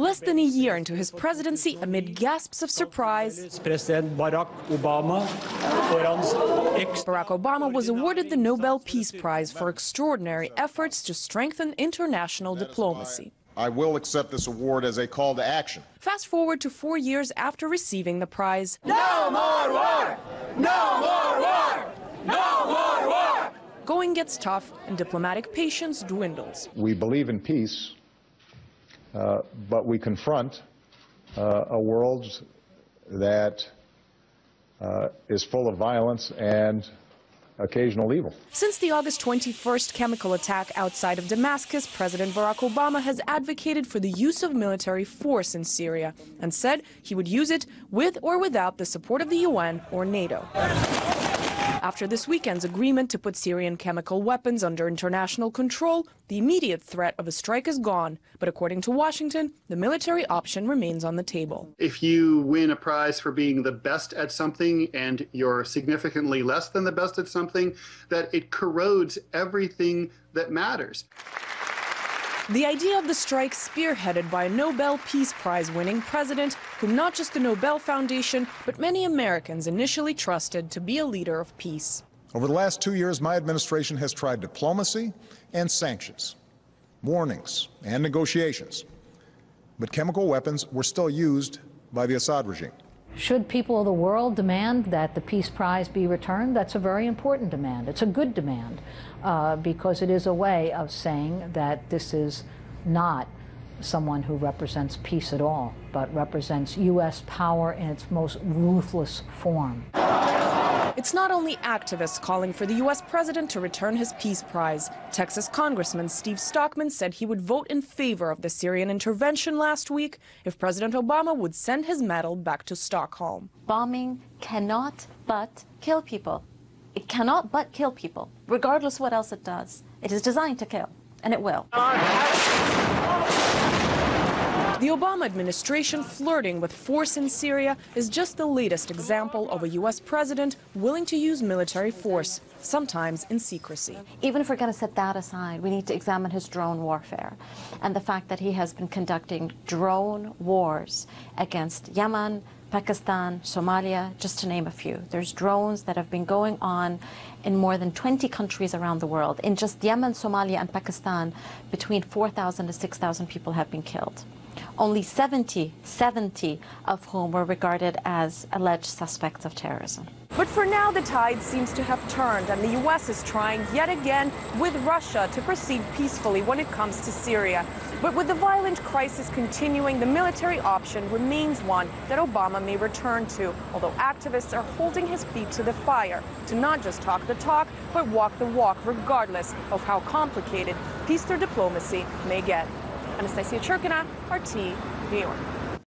Less than a year into his presidency, amid gasps of surprise, Barack Obama was awarded the Nobel Peace Prize for extraordinary efforts to strengthen international diplomacy. I will accept this award as a call to action. Fast forward to 4 years after receiving the prize. No more war! No more war! No more war! Going gets tough and diplomatic patience dwindles. We believe in peace, but we confront a world that is full of violence and occasional evil. Since the August 21st chemical attack outside of Damascus, President Barack Obama has advocated for the use of military force in Syria and said he would use it with or without the support of the UN or NATO. After this weekend's agreement to put Syrian chemical weapons under international control, the immediate threat of a strike is gone. But according to Washington, the military option remains on the table. If you win a prize for being the best at something and you're significantly less than the best at something, that it corrodes everything that matters. The idea of the strike spearheaded by a Nobel Peace Prize winning president, whom not just the Nobel Foundation, but many Americans initially trusted to be a leader of peace. Over the last 2 years, my administration has tried diplomacy and sanctions, warnings and negotiations. But chemical weapons were still used by the Assad regime. Should people of the world demand that the Peace Prize be returned? That's a very important demand. It's a good demand because it is a way of saying that this is not someone who represents peace at all, but represents U.S. power in its most ruthless form. It's not only activists calling for the U.S. president to return his Peace Prize. Texas Congressman Steve Stockman said he would vote in favor of the Syrian intervention last week if President Obama would send his medal back to Stockholm. Bombing cannot but kill people. It cannot but kill people, regardless what else it does. It is designed to kill, and it will. The Obama administration flirting with force in Syria is just the latest example of a U.S. president willing to use military force, sometimes in secrecy. Even if we're going to set that aside, we need to examine his drone warfare and the fact that he has been conducting drone wars against Yemen, Pakistan, Somalia, just to name a few. There's drones that have been going on in more than 20 countries around the world. In just Yemen, Somalia, and Pakistan, between 4,000 to 6,000 people have been killed. Only 70 of whom were regarded as alleged suspects of terrorism. But for now, the tide seems to have turned, and the U.S. is trying yet again with Russia to proceed peacefully when it comes to Syria. But with the violent crisis continuing, the military option remains one that Obama may return to, although activists are holding his feet to the fire to not just talk the talk, but walk the walk, regardless of how complicated peace through diplomacy may get. Anastasia Churkina, RT, New York.